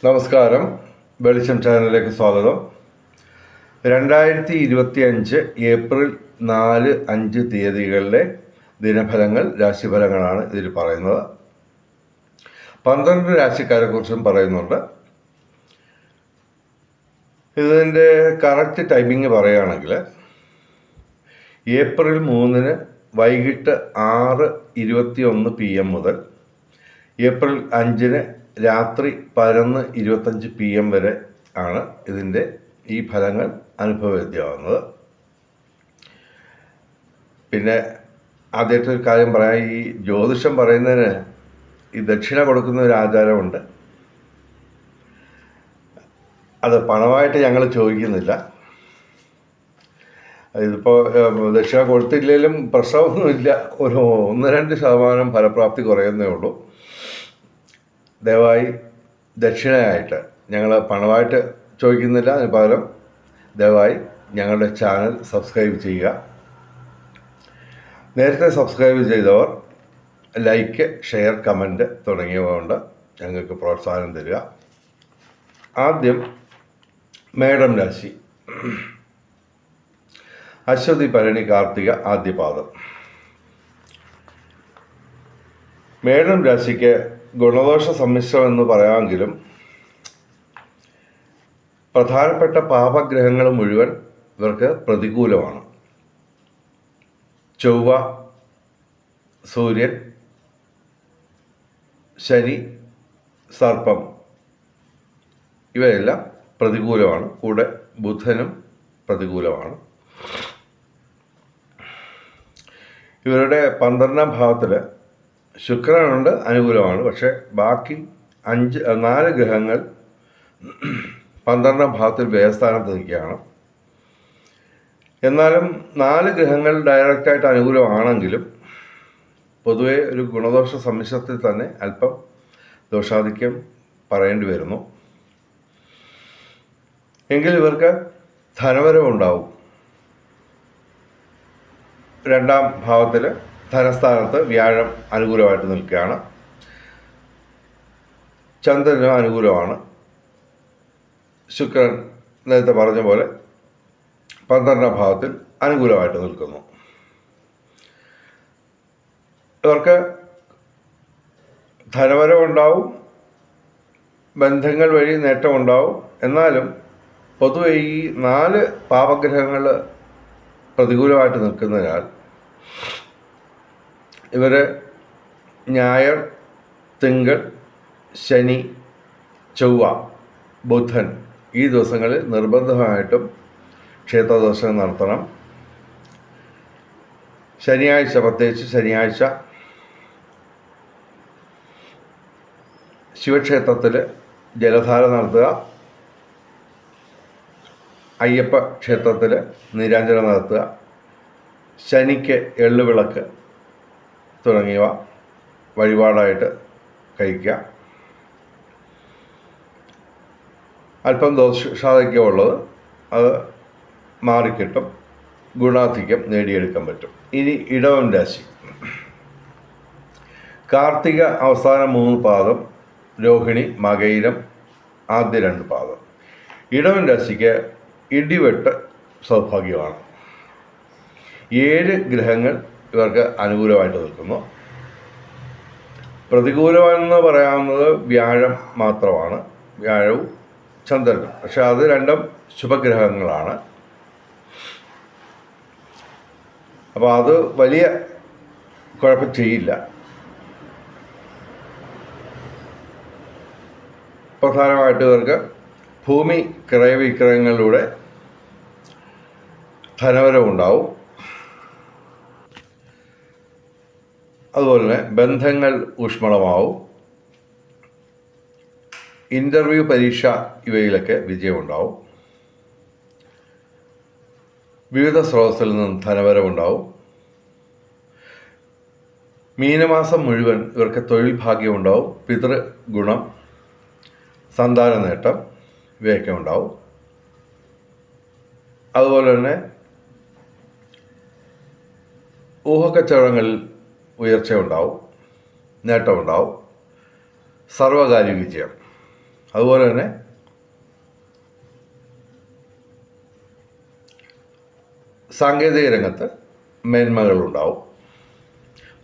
നമസ്കാരം. വെളിച്ചം ചാനലിലേക്ക് സ്വാഗതം. 2025 ഏപ്രിൽ 4, 5 തീയതികളിലെ ദിനഫലങ്ങൾ, രാശിഫലങ്ങളാണ് ഇതിൽ പറയുന്നത്. 12 രാശിക്കാരെക്കുറിച്ചും പറയുന്നുണ്ട്. ഇതിൻ്റെ കറക്റ്റ് ടൈമിങ് പറയുകയാണെങ്കിൽ ഏപ്രിൽ 3 വൈകിട്ട് 6:21 PM മുതൽ ഏപ്രിൽ 5 രാത്രി 11:25 PM വരെ ആണ് ഇതിൻ്റെ ഈ ഫലങ്ങൾ അനുഭവവേദ്യമാകുന്നത്. പിന്നെ ആദ്യമായിട്ട് ഒരു കാര്യം പറയാം, ഈ ജ്യോതിഷം പറയുന്നതിന് ഈ ദക്ഷിണ കൊടുക്കുന്ന ഒരു ആചാരമുണ്ട്. അത് പണമായിട്ട് ഞങ്ങൾ ചോദിക്കുന്നില്ല. ഇതിപ്പോൾ ദക്ഷിണ കൊടുത്തില്ലെങ്കിലും പ്രശ്നമൊന്നുമില്ല. ഒരു 1-2% ഫലപ്രാപ്തി കുറയുന്നേ ഉള്ളൂ. ദയവായി ദക്ഷിണയായിട്ട്, ഞങ്ങൾ പണമായിട്ട് ചോദിക്കുന്നില്ല, അതിന് പകരം ദയവായി ഞങ്ങളുടെ ചാനൽ സബ്സ്ക്രൈബ് ചെയ്യുക. നേരത്തെ സബ്സ്ക്രൈബ് ചെയ്തവർ ലൈക്ക്, ഷെയർ, കമൻറ്റ് തുടങ്ങിയവ കൊണ്ട് ഞങ്ങൾക്ക് പ്രോത്സാഹനം തരിക. ആദ്യം മേടം രാശി. അശ്വതി, ഭരണി, കാർത്തിക ആദ്യപാദം. മേടം രാശിക്ക് ഗുണദോഷ സമ്മിശ്രം എന്ന് പറയാമെങ്കിലും പ്രധാനപ്പെട്ട പാപഗ്രഹങ്ങൾ മുഴുവൻ ഇവർക്ക് പ്രതികൂലമാണ്. ചൊവ്വ, സൂര്യൻ, ശനി, സർപ്പം ഇവയെല്ലാം പ്രതികൂലമാണ്. കൂടെ ബുധനും പ്രതികൂലമാണ്. ഇവരുടെ 12ാം ഭാവത്തിൽ ശുക്രനുണ്ട്, അനുകൂലമാണ്. പക്ഷേ ബാക്കി 4 ഗ്രഹങ്ങൾ 12ാം ഭാവത്തിൽ വ്യയസ്ഥാനത്ത് നിൽക്കുകയാണ്. എന്നാലും 4 ഗ്രഹങ്ങൾ ഡയറക്റ്റായിട്ട് അനുകൂലമാണെങ്കിലും പൊതുവെ ഒരു ഗുണദോഷ സമ്മിശ്രത്തിൽ തന്നെ അല്പം ദോഷാധിക്യം പറയേണ്ടി വരുന്നു. എങ്കിൽ ഇവർക്ക് ധനവരവുണ്ടാവും. 2ാം ഭാവത്തിൽ ധനസ്ഥാനത്ത് വ്യാഴം അനുകൂലമായിട്ട് നിൽക്കുകയാണ്. ചന്ദ്രനും അനുകൂലമാണ്. ശുക്രൻ നേരത്തെ പറഞ്ഞ പോലെ 12ാം ഭാവത്തിൽ അനുകൂലമായിട്ട് നിൽക്കുന്നു. ഇവർക്ക് ധനവരവുണ്ടാവും, ബന്ധങ്ങൾ വഴി നേട്ടമുണ്ടാവും. എന്നാലും പൊതുവെ ഈ 4 പാപഗ്രഹങ്ങൾ പ്രതികൂലമായിട്ട് നിൽക്കുന്നതിനാൽ ഇവർ ഞായർ, തിങ്കൾ, ശനി, ചൊവ്വ, ബുധൻ ഈ ദിവസങ്ങളിൽ നിർബന്ധമായിട്ടും ക്ഷേത്രദർശനം നടത്തണം. ശനിയാഴ്ച, പ്രത്യേകിച്ച് ശനിയാഴ്ച ശിവക്ഷേത്രത്തിൽ ജലധാര നടത്തുക. അയ്യപ്പ ക്ഷേത്രത്തിൽ നീരാഞ്ജനം നടത്തുക. ശനിക്ക് എള്ളുവിളക്ക് തുടങ്ങിയവ വഴിപാടായിട്ട് കഴിക്കുക. അല്പം ദോഷാധിക്യമുള്ളത് അത് മാറിക്കിട്ടും, ഗുണാധിക്യം നേടിയെടുക്കാൻ പറ്റും. ഇനി ഇടവം രാശി. കാർത്തിക അവസാന 3 പാദം, രോഹിണി, മകയിരം ആദ്യ 2 പാദം. ഇടവൻ രാശിക്ക് ഇടിവെട്ട് സൗഭാഗ്യമാണ്. 7 ഗ്രഹങ്ങൾ ഇവർക്ക് അനുകൂലമായിട്ട് നിൽക്കുന്നു. പ്രതികൂലമെന്ന് പറയാവുന്നത് വ്യാഴം മാത്രമാണ്, വ്യാഴവും ചന്ദ്രനും. പക്ഷെ അത് രണ്ടും ശുഭഗ്രഹങ്ങളാണ്. അപ്പോൾ അത് വലിയ കുഴപ്പം ചെയ്യില്ല. പ്രധാനമായിട്ട് ഇവർക്ക് ഭൂമി ക്രയവിക്രയങ്ങളിലൂടെ ധനവരവുണ്ടാവും. അതുപോലെ തന്നെ ബന്ധങ്ങൾ ഊഷ്മളമാവും. ഇൻ്റർവ്യൂ, പരീക്ഷ ഇവയിലൊക്കെ വിജയമുണ്ടാവും. വിവിധ സ്രോതസ്സിൽ നിന്നും ധനവരവുണ്ടാവും. മീനമാസം മുഴുവൻ ഇവർക്ക് തൊഴിൽ ഭാഗ്യമുണ്ടാവും. പിതൃഗുണം, സന്താന നേട്ടം ഇവയൊക്കെ ഉണ്ടാവും. അതുപോലെ തന്നെ ഊഹക്കച്ചവടങ്ങളിൽ ഉയർച്ചയുണ്ടാവും, നേട്ടമുണ്ടാവും. സർവകാര്യ വിജയം. അതുപോലെ തന്നെ സാങ്കേതിക രംഗത്ത് മേന്മകളുണ്ടാവും.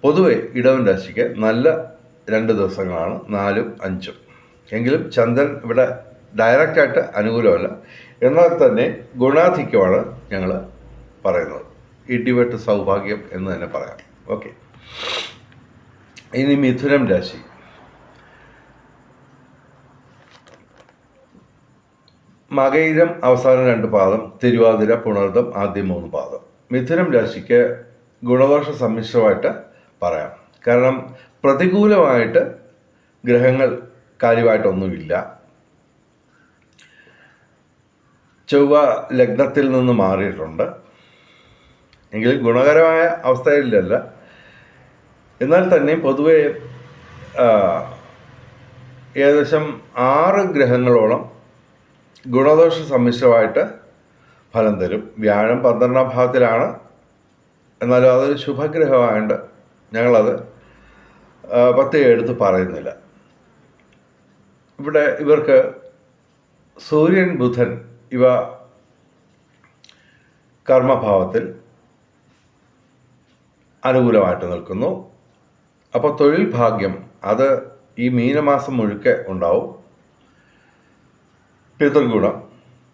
പൊതുവെ ഇടവൻ രാശിക്ക് നല്ല 2 ദിവസങ്ങളാണ് 4ഉം 5ഉം. എങ്കിലും ചന്ദ്രൻ ഇവിടെ ഡയറക്റ്റായിട്ട് അനുകൂലമല്ല, എന്നാൽ തന്നെ ഗുണാധിക്യമാണ് ഞങ്ങൾ പറയുന്നത്. ഇടിവെട്ട് സൗഭാഗ്യം എന്ന് തന്നെ പറയാം. ഓക്കെ, ഇനി മിഥുനം രാശി. മകയിരം അവസാന 2 പാദം, തിരുവാതിര, പുണർദം ആദ്യ 3 പാദം. മിഥുനം രാശിക്ക് ഗുണദോഷ സമ്മിശ്രമായിട്ട് പറയാം. കാരണം പ്രതികൂലമായിട്ട് ഗ്രഹങ്ങൾ കാര്യമായിട്ടൊന്നുമില്ല. ചൊവ്വ ലഗ്നത്തിൽ നിന്ന് മാറിയിട്ടുണ്ട്, എങ്കിലും ഗുണകരമായ അവസ്ഥയിലല്ല. എന്നാൽ തന്നെ പൊതുവെ ഏകദേശം 6 ഗ്രഹങ്ങളോളം ഗുണദോഷ സമ്മിശ്രമായിട്ട് ഫലം തരും. വ്യാഴം 12ാം ഭാവത്തിലാണ്, എന്നാലും അതൊരു ശുഭഗ്രഹമായതുകൊണ്ട് ഞങ്ങളത് പ്രത്യേകം എടുത്ത് പറയുന്നില്ല. ഇവിടെ ഇവർക്ക് സൂര്യൻ, ബുധൻ ഇവ കർമ്മഭാവത്തിൽ അനുകൂലമായിട്ട് നിൽക്കുന്നു. അപ്പോൾ തൊഴിൽ ഭാഗ്യം അത് ഈ മീനമാസം മുഴുക്കെ ഉണ്ടാവും. പിതൃഗുണം,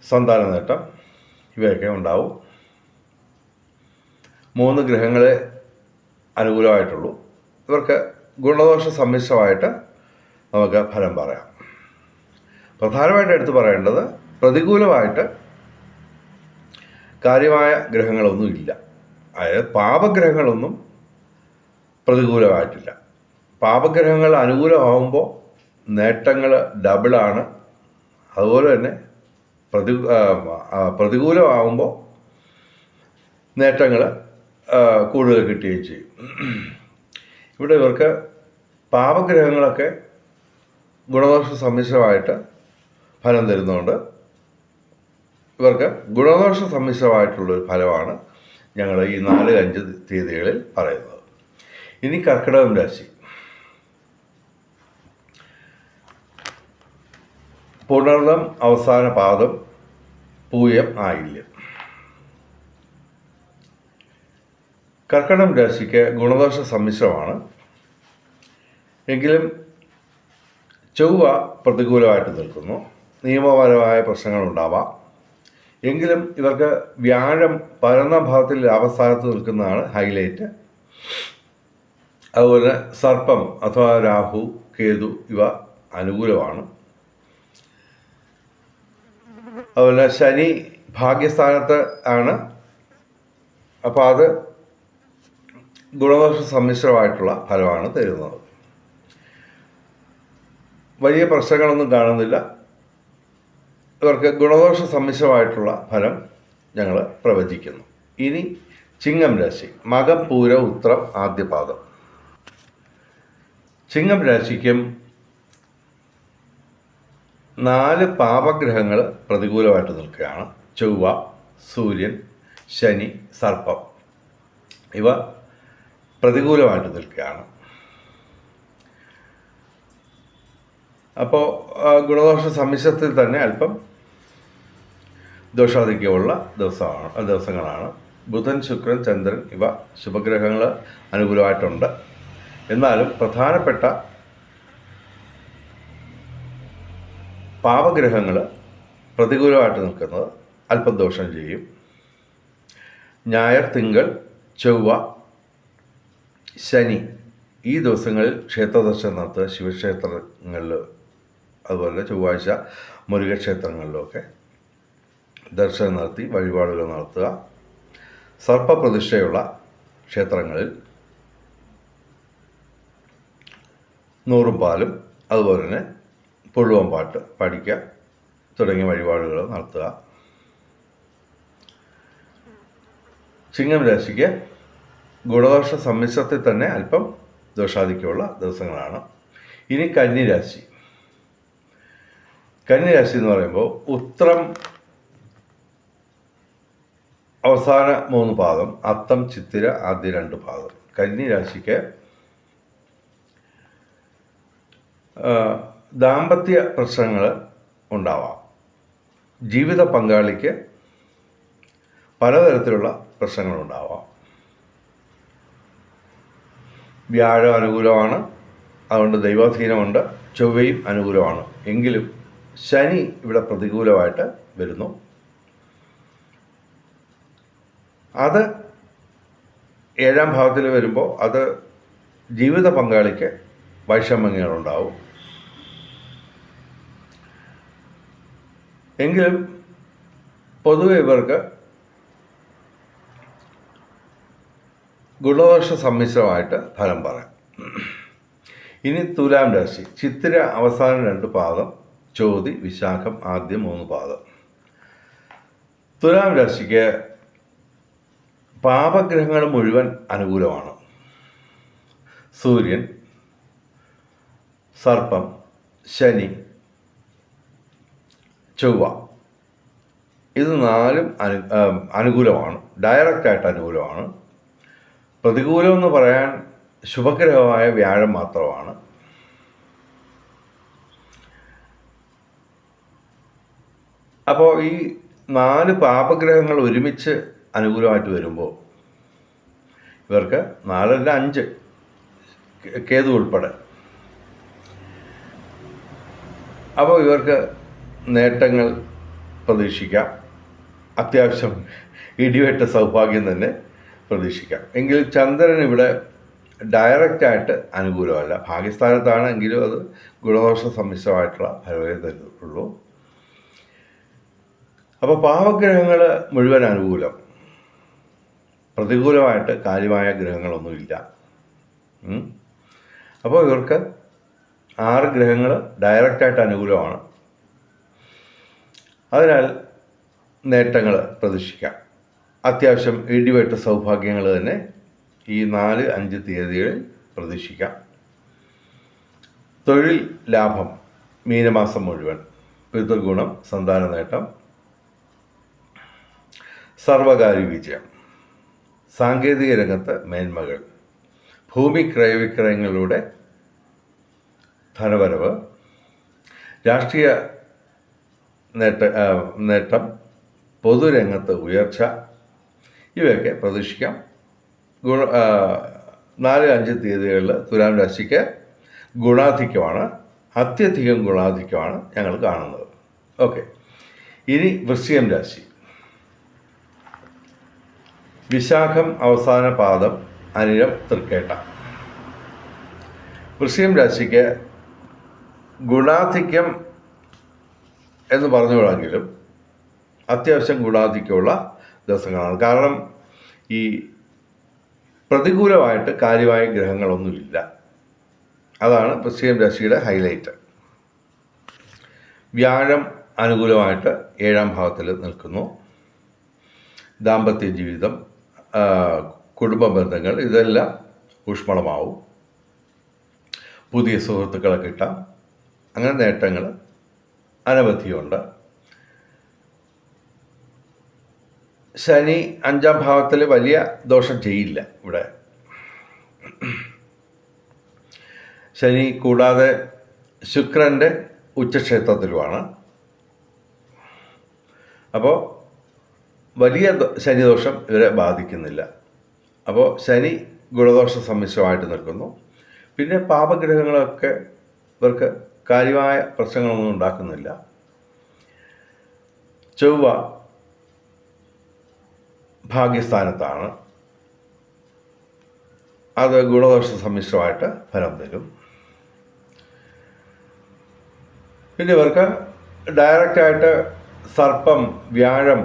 സന്താന നേട്ടം ഇവയൊക്കെ ഉണ്ടാവും. 3 ഗ്രഹങ്ങളെ അനുകൂലമായിട്ടുള്ളൂ. ഇവർക്ക് ഗുണദോഷ സമ്മിശ്രമായിട്ട് നമുക്ക് ഫലം പറയാം. പ്രധാനമായിട്ട് എടുത്തു പറയേണ്ടത് പ്രതികൂലമായിട്ട് കാര്യമായ ഗ്രഹങ്ങളൊന്നുമില്ല. അതായത് പാപഗ്രഹങ്ങളൊന്നും പ്രതികൂലമായിട്ടില്ല. പാപഗ്രഹങ്ങൾ അനുകൂലമാകുമ്പോൾ നേട്ടങ്ങൾ ഡബിളാണ്. അതുപോലെ തന്നെ പ്രതികൂലമാകുമ്പോൾ നേട്ടങ്ങൾ കൂടുതൽ കിട്ടുകയും ചെയ്യും. ഇവിടെ ഇവർക്ക് പാപഗ്രഹങ്ങളൊക്കെ ഗുണദോഷ സമ്മിശ്രമായിട്ട് ഫലം തരുന്നതുകൊണ്ട് ഇവർക്ക് ഗുണദോഷ സമ്മിശ്രമായിട്ടുള്ളൊരു ഫലമാണ് ഞങ്ങൾ ഈ 4-5 തീയതികളിൽ പറയുന്നത്. ഇനി കർക്കിടകം രാശി. പുണർദം അവസാന പാദം, പൂയം ആയില്യം. കർക്കിടകം രാശിക്ക് ഗുണദോഷ സമ്മിശ്രമാണ്. എങ്കിലും ചൊവ്വ പ്രതികൂലമായിട്ട് നിൽക്കുന്നു. നിയമപരമായ പ്രശ്നങ്ങളുണ്ടാവാം. എങ്കിലും ഇവർക്ക് വ്യാഴം 11ാം ഭാവത്തിൽ ലാഭസ്ഥാനത്ത് നിൽക്കുന്നതാണ് ഹൈലൈറ്റ്. അതുപോലെ സർപ്പം അഥവാ രാഹു, കേതു ഇവ അനുകൂലമാണ്. അതുപോലെ ശനി ഭാഗ്യസ്ഥാനത്ത് ആണ്. അപ്പോൾ അത് ഗുണദോഷ സമ്മിശ്രമായിട്ടുള്ള ഫലമാണ് തരുന്നത്. വലിയ പ്രശ്നങ്ങളൊന്നും കാണുന്നില്ല. ഇവർക്ക് ഗുണദോഷ സമ്മിശ്രമായിട്ടുള്ള ഫലം ഞങ്ങൾ പ്രവചിക്കുന്നു. ഇനി ചിങ്ങം രാശി. മകം, പൂരം, ഉത്രം ആദ്യ പാദം. ചിങ്ങം രാശിക്കും 4 പാപഗ്രഹങ്ങൾ പ്രതികൂലമായിട്ട് നിൽക്കുകയാണ്. ചൊവ്വ, സൂര്യൻ, ശനി, സർപ്പം ഇവ പ്രതികൂലമായിട്ട് നിൽക്കുകയാണ്. അപ്പോൾ ഗുണദോഷ സമ്മിശ്രത്തിൽ തന്നെ അല്പം ദോഷാധിക്യമുള്ള ദിവസങ്ങളാണ്. ബുധൻ, ശുക്രൻ, ചന്ദ്രൻ ഇവ ശുഭഗ്രഹങ്ങൾ അനുകൂലമായിട്ടുണ്ട്. എന്നാലും പ്രധാനപ്പെട്ട പാപഗ്രഹങ്ങൾ പ്രതികൂലമായിട്ട് നിൽക്കുന്നത് അല്പം ദോഷം ചെയ്യും. ഞായർ, തിങ്കൾ, ചൊവ്വ, ശനി ഈ ദിവസങ്ങളിൽ ക്ഷേത്രദർശനം നടത്തുക. ശിവക്ഷേത്രങ്ങളിൽ, അതുപോലെ ചൊവ്വാഴ്ച മുരുകക്ഷേത്രങ്ങളിലൊക്കെ ദർശനം നടത്തി വഴിപാടുകൾ നടത്തുക. സർപ്പപ്രതിഷ്ഠയുള്ള ക്ഷേത്രങ്ങളിൽ 100 പാലും അതുപോലെ തന്നെ പുഴുവം പാട്ട് പഠിക്കുക തുടങ്ങിയ വഴിപാടുകൾ നടത്തുക. ചിങ്ങം രാശിക്ക് ഗുണദോഷ സമ്മിശ്രത്തിൽ തന്നെ അല്പം ദോഷാധിക്യമുള്ള ദിവസങ്ങളാണ്. ഇനി കന്നിരാശി. കന്നിരാശി എന്ന് പറയുമ്പോൾ ഉത്രം അവസാന 3 പാദം, അത്തം, ചിത്തിര ആദ്യ 2 പാദം. കന്നിരാശിക്ക് ദാമ്പത്യ പ്രശ്നങ്ങൾ ഉണ്ടാവാം. ജീവിത പങ്കാളിക്ക് പലതരത്തിലുള്ള പ്രശ്നങ്ങളുണ്ടാവാം. വ്യാഴം അനുകൂലമാണ്, അതുകൊണ്ട് ദൈവാധീനമുണ്ട്. ചൊവ്വയും അനുകൂലമാണ്. എങ്കിലും ശനി ഇവിടെ പ്രതികൂലമായിട്ട് വരുന്നു. അത് 7ാം ഭാവത്തിൽ വരുമ്പോൾ അത് ജീവിത പങ്കാളിക്ക് വൈഷമ്യങ്ങളുണ്ടാവും. എങ്കിലും പൊതുവെ ഇവർക്ക് ഗുണദോഷ സമ്മിശ്രമായിട്ട് ഫലം പറയാം. ഇനി തുലാം രാശി. ചിത്തിര അവസാനം 2 പാദം, ചോതി വിശാഖം ആദ്യം 3 പാദം. തുലാം രാശിക്ക് പാപഗ്രഹങ്ങൾ മുഴുവൻ അനുകൂലമാണ്. സൂര്യൻ, സർപ്പം, ശനി, ചൊവ്വ, ഇത് 4ഉം അനുകൂലമാണ്. ഡയറക്റ്റായിട്ട് അനുകൂലമാണ്. പ്രതികൂലമെന്ന് പറയാൻ ശുഭഗ്രഹമായ വ്യാഴം മാത്രമാണ്. അപ്പോൾ ഈ 4 പാപഗ്രഹങ്ങൾ ഒരുമിച്ച് അനുകൂലമായിട്ട് വരുമ്പോൾ ഇവർക്ക് 4 അല്ല 5, കേതു ഉൾപ്പെടെ, അപ്പോൾ ഇവർക്ക് നേട്ടങ്ങൾ പ്രതീക്ഷിക്കാം. അത്യാവശ്യം ഇടിവെട്ട സൗഭാഗ്യം തന്നെ പ്രതീക്ഷിക്കാം. എങ്കിലും ചന്ദ്രൻ ഇവിടെ ഡയറക്റ്റായിട്ട് അനുകൂലമല്ല. ഭാഗ്യസ്ഥാനത്താണ്, എങ്കിലും അത് ഗുണദോഷ സമ്മിശ്രമായിട്ടുള്ള ഫലമേ തരുള്ളൂ. അപ്പോൾ പാവഗ്രഹങ്ങൾ മുഴുവൻ അനുകൂലം, പ്രതികൂലമായിട്ട് കാര്യമായ ഗ്രഹങ്ങളൊന്നുമില്ല. അപ്പോൾ ഇവർക്ക് 6 ഗ്രഹങ്ങൾ ഡയറക്റ്റായിട്ട് അനുകൂലമാണ്. അതിനാൽ നേട്ടങ്ങൾ പ്രതീക്ഷിക്കാം. അത്യാവശ്യം ഇടിവെട്ട സൗഭാഗ്യങ്ങൾ തന്നെ ഈ 4, 5 തീയതികളിൽ പ്രതീക്ഷിക്കാം. തൊഴിൽ ലാഭം മീനമാസം മുഴുവൻ, പിതൃഗുണം, സന്താന നേട്ടം, സർവകാര്യ വിജയം, സാങ്കേതിക രംഗത്ത് മേന്മകൾ, ഭൂമി ക്രയവിക്രയങ്ങളിലൂടെ ധനവരവ്, രാഷ്ട്രീയ നേട്ടം, പൊതുരംഗത്ത് ഉയർച്ച, ഇവയൊക്കെ പ്രതീക്ഷിക്കാം. 4, 5 തീയതികളിൽ തുലാം രാശിക്ക് ഗുണാധിക്യമാണ്, അത്യധികം ഗുണാധിക്യമാണ് ഞങ്ങൾ കാണുന്നത്. ഓക്കെ, ഇനി വൃശ്ചികം രാശി. വിശാഖം അവസാന പാദം, അനിഴം തൃക്കേട്ട. വൃശ്ചികം രാശിക്ക് ഗുണാധിക്യം എന്ന് പറഞ്ഞുകൊള്ളെങ്കിലും അത്യാവശ്യം ഗുണാധിക്യമുള്ള ദിവസങ്ങളാണ്. കാരണം ഈ പ്രതികൂലമായിട്ട് കാര്യമായ ഗ്രഹങ്ങളൊന്നുമില്ല. അതാണ് വൃശ്ചികം രാശിയുടെ ഹൈലൈറ്റ്. വ്യാഴം അനുകൂലമായിട്ട് 7ാം ഭാവത്തിൽ നിൽക്കുന്നു. ദാമ്പത്യ ജീവിതം, കുടുംബ ബന്ധങ്ങൾ, ഇതെല്ലാം ഊഷ്മളമാവും. പുതിയ സുഹൃത്തുക്കളെ കിട്ടാം. അങ്ങനെ നേട്ടങ്ങൾ അനവധിയുണ്ട്. ശനി 5ാം ഭാവത്തിൽ വലിയ ദോഷം ചെയ്യില്ല. ഇവിടെ ശനി കൂടാതെ ശുക്രൻ്റെ ഉച്ചക്ഷേത്രത്തിലുമാണ്. അപ്പോൾ വലിയ ശനിദോഷം ഇവരെ ബാധിക്കുന്നില്ല. അപ്പോൾ ശനി ഗുണദോഷ സമ്മിശ്രമായിട്ട് നിൽക്കുന്നു. പിന്നെ പാപഗ്രഹങ്ങളൊക്കെ ഇവർക്ക് കാര്യമായ പ്രശ്നങ്ങളൊന്നും ഉണ്ടാക്കുന്നില്ല. ചൊവ്വ ഭാഗ്യസ്ഥാനത്താണ്, അത് ഗുണദോഷ സമ്മിശ്രമായിട്ട് ഫലം തരും. പിന്നെ ഇവർക്ക് ഡയറക്റ്റായിട്ട് സർപ്പം, വ്യാഴം,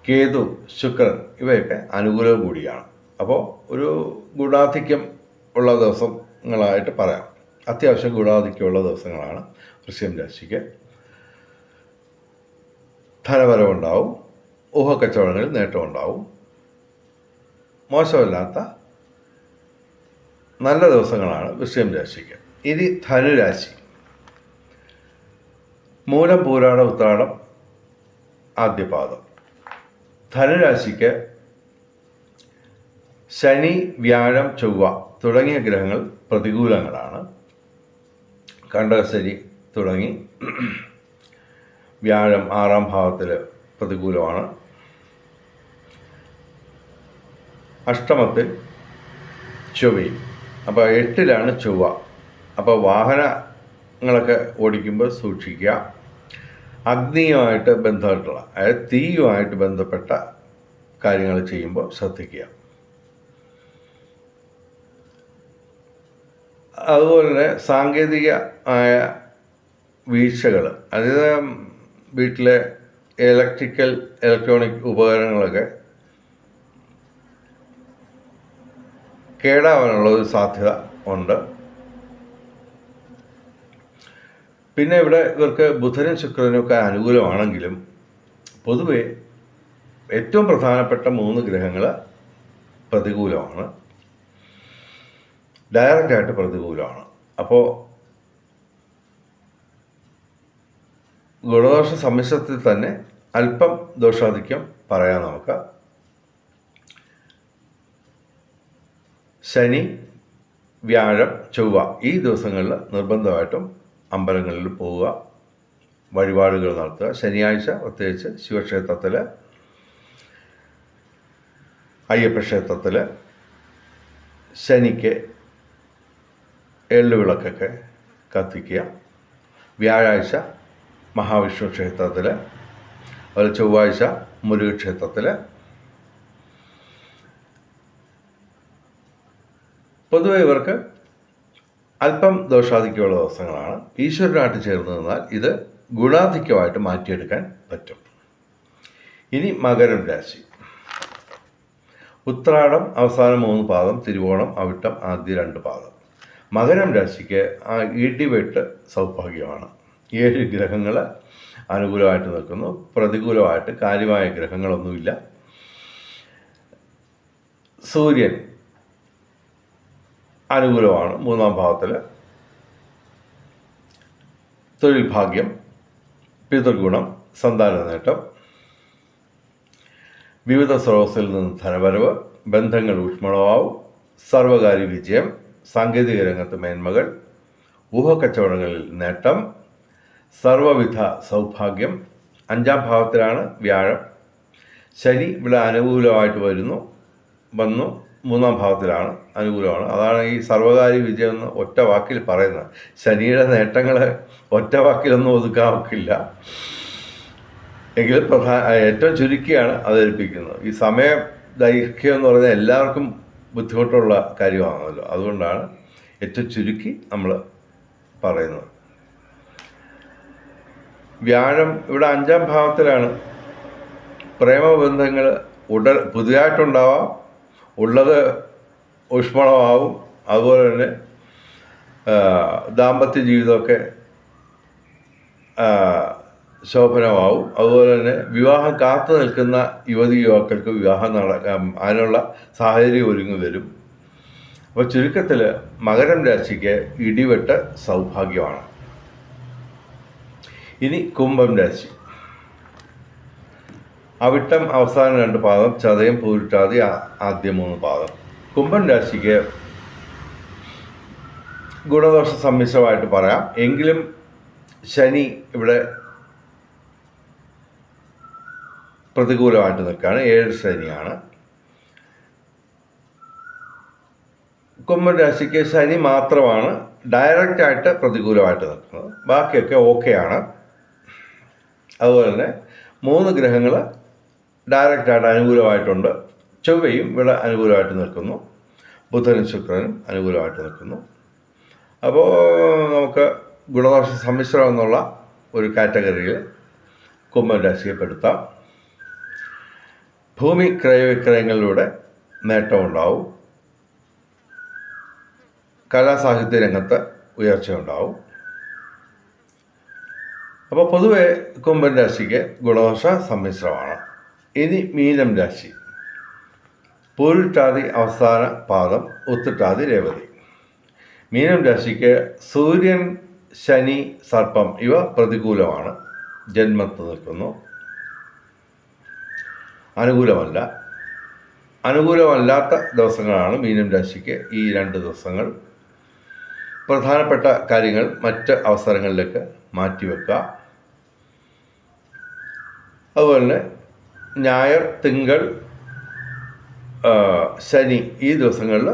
കേതു, ശുക്രൻ ഇവയൊക്കെ അനുകൂലവും കൂടിയാണ്. അപ്പോൾ ഒരു ഗുണാധിക്യം ഉള്ള ദിവസങ്ങളായിട്ട് പറയാം. അത്യാവശ്യം ഗുണാധിക്യമുള്ള ദിവസങ്ങളാണ് വൃശ്ചികം രാശിക്ക്. ധനവരവുണ്ടാവും, ഊഹക്കച്ചവടങ്ങളിൽ നേട്ടമുണ്ടാവും. മോശമല്ലാത്ത നല്ല ദിവസങ്ങളാണ് വൃശ്ചികം രാശിക്ക്. ഇനി ധനുരാശി. മൂലം, പൂരാടം, ഉത്രാടം ആദ്യപാദം. ധനുരാശിക്ക് ശനി, വ്യാഴം, ചൊവ്വ തുടങ്ങിയ ഗ്രഹങ്ങൾ പ്രതികൂലങ്ങളാണ്. കണ്ടകശനി തുടങ്ങി വ്യാഴം 6-ാം ഭാവത്തിൽ പ്രതികൂലമാണ്. അഷ്ടമത്തിൽ ചൊവ്വയും. അപ്പോൾ 8-ലാണ് ചൊവ്വ. അപ്പോൾ വാഹനങ്ങളൊക്കെ ഓടിക്കുമ്പോൾ സൂക്ഷിക്കുക. അഗ്നിയുമായിട്ട് ബന്ധപ്പെട്ടുള്ള, അതായത് തീയുമായിട്ട് ബന്ധപ്പെട്ട കാര്യങ്ങൾ ചെയ്യുമ്പോൾ ശ്രദ്ധിക്കുക. അതുപോലെ തന്നെ സാങ്കേതികമായ വീഴ്ചകൾ, അതായത് വീട്ടിലെ ഇലക്ട്രോണിക് ഉപകരണങ്ങളൊക്കെ കേടാവാനുള്ള ഒരു സാധ്യത ഉണ്ട്. പിന്നെ ഇവിടെ ഇവർക്ക് ബുധനും ശുക്രനും ഒക്കെ അനുകൂലമാണെങ്കിലും പൊതുവെ ഏറ്റവും പ്രധാനപ്പെട്ട 3 ഗ്രഹങ്ങൾ പ്രതികൂലമാണ്, ഡയറക്റ്റായിട്ട് പ്രതികൂലമാണ്. അപ്പോൾ ഗുണദോഷ സമ്മിശ്രത്തിൽ തന്നെ അല്പം ദോഷാധിക്യം പറയാം നമുക്ക്. ശനി, വ്യാഴം, ചൊവ്വ ഈ ദിവസങ്ങളിൽ നിർബന്ധമായിട്ടും അമ്പലങ്ങളിൽ പോവുക, വഴിപാടുകൾ നടത്തുക. ശനിയാഴ്ച പ്രത്യേകിച്ച് ശിവക്ഷേത്രത്തിൽ, അയ്യപ്പ ക്ഷേത്രത്തിൽ ശനിക്ക് എള്ളുവിളക്കൊക്കെ കത്തിക്കുക. വ്യാഴാഴ്ച മഹാവിഷ്ണു ക്ഷേത്രത്തിൽ, അതുപോലെ ചൊവ്വാഴ്ച മുരുകക്ഷേത്രത്തിൽ. പൊതുവെ ഇവർക്ക് അല്പം ദോഷാധിക്യമുള്ള ദിവസങ്ങളാണ്. ഈശ്വരനായിട്ട് ചേർന്ന് നിന്നാൽ ഇത് ഗുണാധിക്യമായിട്ട് മാറ്റിയെടുക്കാൻ പറ്റും. ഇനി മകരം രാശി. ഉത്രാടം അവസാനം 3 പാദം, തിരുവോണം, അവിട്ടം ആദ്യ 2 പാദം. മകരം രാശിക്ക് ഇടിവെട്ട് സൗഭാഗ്യമാണ്. 7 ഗ്രഹങ്ങൾ അനുകൂലമായിട്ട് നിൽക്കുന്നു. പ്രതികൂലമായിട്ട് കാര്യമായ ഗ്രഹങ്ങളൊന്നുമില്ല. സൂര്യൻ അനുകൂലമാണ് 3-ാം ഭാവത്തിൽ. തൊഴിൽ ഭാഗ്യം, പിതൃഗുണം, സന്താന നേട്ടം, വിവിധ സ്രോതസ്സിൽ നിന്ന് ധനവരവ്, ബന്ധങ്ങൾ ഊഷ്മളമാവും, സർവകാര്യ വിജയം, സാങ്കേതിക രംഗത്ത് മേന്മകൾ, ഊഹക്കച്ചവടങ്ങളിൽ നേട്ടം, സർവവിധ സൗഭാഗ്യം. 5-ാം ഭാവത്തിലാണ് വ്യാഴം. ശനി ഇവിടെ അനുകൂലമായിട്ട് വന്നു 3-ാം ഭാവത്തിലാണ്, അനുകൂലമാണ്. അതാണ് ഈ സർവകാര്യ വിജയം എന്ന് ഒറ്റ വാക്കിൽ പറയുന്നത്. ശനിയുടെ നേട്ടങ്ങൾ ഒറ്റ വാക്കിലൊന്നും ഒതുക്കാൻ ഒക്കില്ല. എങ്കിലും ഏറ്റവും ചുരുക്കിയാണ് അവതരിപ്പിക്കുന്നത്. ഈ സമയ ദൈർഘ്യം എന്ന് പറയുന്നത് എല്ലാവർക്കും ബുദ്ധിമുട്ടുള്ള കാര്യമാണല്ലോ, അതുകൊണ്ടാണ് ഏറ്റവും ചുരുക്കി നമ്മൾ പറയുന്നത്. വ്യാഴം ഇവിടെ 5-ാം ഭാവത്തിലാണ്. പ്രേമബന്ധങ്ങൾ പുതിയതായിട്ടുണ്ടാവാം, ഉള്ളത് ഊഷ്മളമാവും. അതുപോലെ തന്നെ ദാമ്പത്യ ജീവിതമൊക്കെ ശോഭനമാവും. അതുപോലെ തന്നെ വിവാഹം കാത്തു നിൽക്കുന്ന യുവക്കൾക്ക് വിവാഹം അതിനുള്ള സാഹചര്യം ഒരുങ്ങി വരും. അപ്പോൾ ചുരുക്കത്തിൽ മകരം രാശിക്ക് ഇടിവെട്ട് സൗഭാഗ്യമാണ്. ഇനി കുംഭം രാശി. അവിട്ടം അവസാന 2 പാദം, ചതയം പൂരിട്ടാതി ആദ്യ 3 പാദം. കുംഭം രാശിക്ക് ഗുണദോഷ സമ്മിശ്രമായിട്ട് പറയാം. എങ്കിലും ശനി ഇവിടെ പ്രതികൂലമായിട്ട് നിൽക്കുകയാണ്. 7 ശനിയാണ്. കുംഭം രാശിക്ക് ശനി മാത്രമാണ് ഡയറക്റ്റായിട്ട് പ്രതികൂലമായിട്ട് നിൽക്കുന്നത്. ബാക്കിയൊക്കെ ഓക്കെയാണ്. അതുപോലെ തന്നെ 3 ഗ്രഹങ്ങൾ ഡയറക്റ്റായിട്ട് അനുകൂലമായിട്ടുണ്ട്. ചൊവ്വയും ഇവിടെ അനുകൂലമായിട്ട് നിൽക്കുന്നു. ബുധനും ശുക്രനും അനുകൂലമായിട്ട് നിൽക്കുന്നു. അപ്പോൾ നമുക്ക് ഗുണദോഷ സമ്മിശ്രം എന്നുള്ള ഒരു കാറ്റഗറിയിൽ കുംഭം രാശിയെ പെടുത്താം. ഭൂമി ക്രയവിക്രയങ്ങളിലൂടെ നേട്ടമുണ്ടാവും. കലാസാഹിത്യ രംഗത്ത് ഉയർച്ചയുണ്ടാവും. അപ്പോൾ പൊതുവെ കുംഭം രാശിക്ക് ഗുണദോഷ സമ്മിശ്രമാണ്. ഇനി മീനം രാശി. പൂരിട്ടാതി അവസാന പാദം, ഉത്രട്ടാതി രേവതി. മീനം രാശിക്ക് സൂര്യൻ, ശനി, സർപ്പം ഇവ പ്രതികൂലമാണ്. ജന്മത്ത് നിൽക്കുന്നു. അനുകൂലമല്ലാത്ത ദിവസങ്ങളാണ് മീനം രാശിക്ക് ഈ 2 ദിവസങ്ങൾ. പ്രധാനപ്പെട്ട കാര്യങ്ങൾ മറ്റ് അവസരങ്ങളിലേക്ക് മാറ്റിവെക്കുക. അതുപോലെ തന്നെ ഞായർ, തിങ്കൾ, ശനി ഈ ദിവസങ്ങളിൽ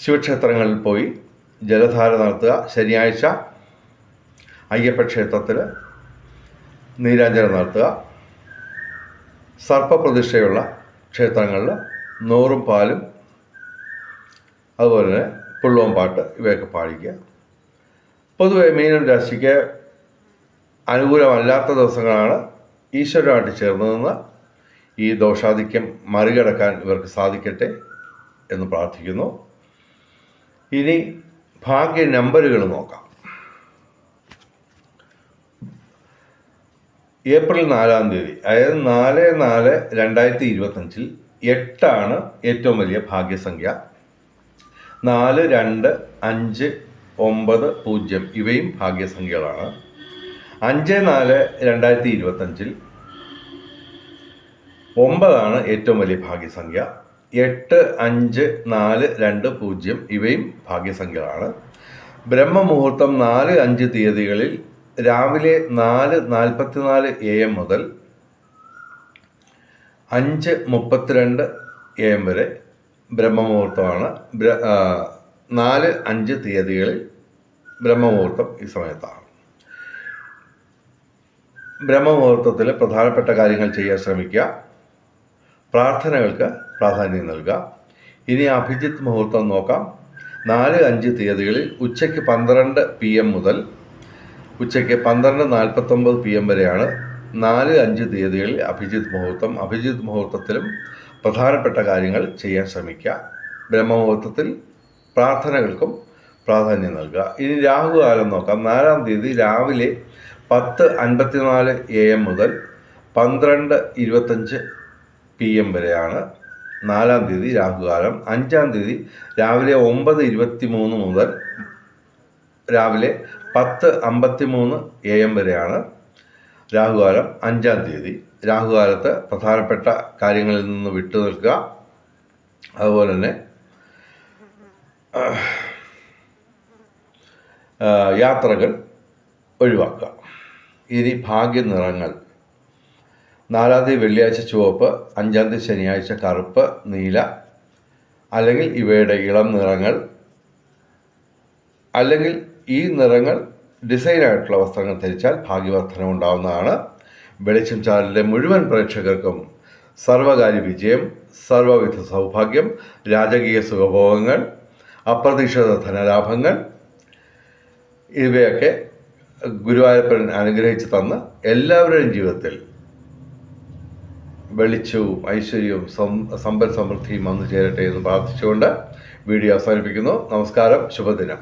ശിവക്ഷേത്രങ്ങളിൽ പോയി ജലധാര നടത്തുക. ശനിയാഴ്ച അയ്യപ്പ ക്ഷേത്രത്തിൽ നീരാഞ്ജനം നടത്തുക. സർപ്പപ്രതിഷ്ഠയുള്ള ക്ഷേത്രങ്ങളിൽ നോറും പാലും അതുപോലെ തന്നെ പുള്ളവും പാട്ട് ഇവയൊക്കെ പാടിക്കുക. പൊതുവെ മീനം രാശിക്ക് അനുകൂലമല്ലാത്ത ദിവസങ്ങളാണ്. ഈശ്വരനുമായിട്ട് ചേർന്ന് നിന്ന് ഈ ദോഷാധിക്യം മറികടക്കാൻ ഇവർക്ക് സാധിക്കട്ടെ എന്ന് പ്രാർത്ഥിക്കുന്നു. ഇനി ഭാഗ്യ നമ്പറുകൾ നോക്കാം. ഏപ്രിൽ 4-ാം തീയതി, അതായത് 4/4/2025 8 ഏറ്റവും വലിയ ഭാഗ്യസംഖ്യ. 4, 2, 5, 9, 0 ഇവയും ഭാഗ്യസംഖ്യകളാണ്. 5/4/2025 9 ഏറ്റവും വലിയ ഭാഗ്യസംഖ്യ. 8, 5, 4, 2, 0 ഇവയും ഭാഗ്യസംഖ്യകളാണ്. ബ്രഹ്മമുഹൂർത്തം 4, 5 തീയതികളിൽ രാവിലെ 4:44 AM മുതൽ 5:32 AM വരെ ബ്രഹ്മമുഹൂർത്തമാണ്. 4, 5 തീയതികളിൽ ബ്രഹ്മമുഹൂർത്തം ഈ സമയത്താണ്. ബ്രഹ്മമുഹൂർത്തത്തിൽ പ്രധാനപ്പെട്ട കാര്യങ്ങൾ ചെയ്യാൻ ശ്രമിക്കുക. പ്രാർത്ഥനകൾക്ക് പ്രാധാന്യം നൽകുക. ഇനി അഭിജിത്ത് മുഹൂർത്തം നോക്കാം. 4, 5 തീയതികളിൽ ഉച്ചയ്ക്ക് 12 PM മുതൽ ഉച്ചയ്ക്ക് 12:49 PM വരെയാണ് 4, 5 തീയതികളിൽ അഭിജിത്ത് മുഹൂർത്തം. അഭിജിത്ത് മുഹൂർത്തത്തിലും പ്രധാനപ്പെട്ട കാര്യങ്ങൾ ചെയ്യാൻ ശ്രമിക്കുക. ബ്രഹ്മമുഹൂർത്തത്തിൽ പ്രാർത്ഥനകൾക്കും പ്രാധാന്യം നൽകുക. ഇനി രാഹുകാലം നോക്കാം. 4-ാം തീയതി രാവിലെ 10:54 AM മുതൽ 12:25 PM വരെയാണ് 4-ാം തീയതി രാഹുകാലം. 5-ാം തീയതി രാവിലെ 9:23 മുതൽ രാവിലെ 10:53 AM വരെയാണ് രാഹുകാലം. 5-ാം തീയതി രാഹുകാലത്ത് പ്രധാനപ്പെട്ട കാര്യങ്ങളിൽ നിന്ന് വിട്ടു നിൽക്കുക. അതുപോലെ തന്നെ യാത്രകൾ ഒഴിവാക്കുക. ഇനി ഭാഗ്യ നിറങ്ങൾ. 4-ാം തീയതി വെള്ളിയാഴ്ച ചുവപ്പ്, 5-ാം തീയതി ശനിയാഴ്ച കറുപ്പ്, നീല അല്ലെങ്കിൽ ഇവയുടെ ഇളം നിറങ്ങൾ, അല്ലെങ്കിൽ ഈ നിറങ്ങൾ ഡിസൈനായിട്ടുള്ള വസ്ത്രങ്ങൾ ധരിച്ചാൽ ഭാഗ്യവർദ്ധന ഉണ്ടാവുന്നതാണ്. വെളിച്ചം ചാനലിലെ മുഴുവൻ പ്രേക്ഷകർക്കും സർവകാര്യ വിജയം, സർവവിധ സൗഭാഗ്യം, രാജകീയ സുഖഭോഗങ്ങൾ, അപ്രതീക്ഷിത ധനലാഭങ്ങൾ ഇവയൊക്കെ ഗുരുവായൂരപ്പൻ അനുഗ്രഹിച്ച് തന്ന് എല്ലാവരുടെയും ജീവിതത്തിൽ വെളിച്ചവും ഐശ്വര്യവും സമ്പൽ സമൃദ്ധിയും വന്നു ചേരട്ടെ എന്ന് പ്രാർത്ഥിച്ചുകൊണ്ട് വീഡിയോ അവസാനിപ്പിക്കുന്നു. നമസ്കാരം, ശുഭദിനം.